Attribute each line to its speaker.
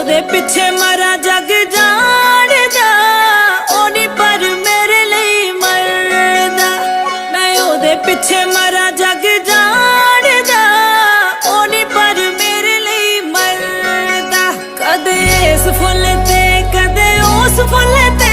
Speaker 1: ਉਹਦੇ ਪਿੱਛੇ ਮਰਾਂ ਜਗ ਜਾਣਦਾ, ਉਹ ਨੀ ਪਰ ਮੇਰੇ ਲਈ ਮਰਦਾ। ਮੈਂ ਉਹਦੇ ਪਿੱਛੇ ਮਰਾਂ ਜਗ ਜਾਣਦਾ, ਉਹ ਨੀ ਪਰ ਮੇਰੇ ਲਈ ਮਰਦਾ। ਕਦੇ ਇਸ ਫੁੱਲ ਤੇ ਕਦੇ ਉਸ ਫੁੱਲ ਤੇ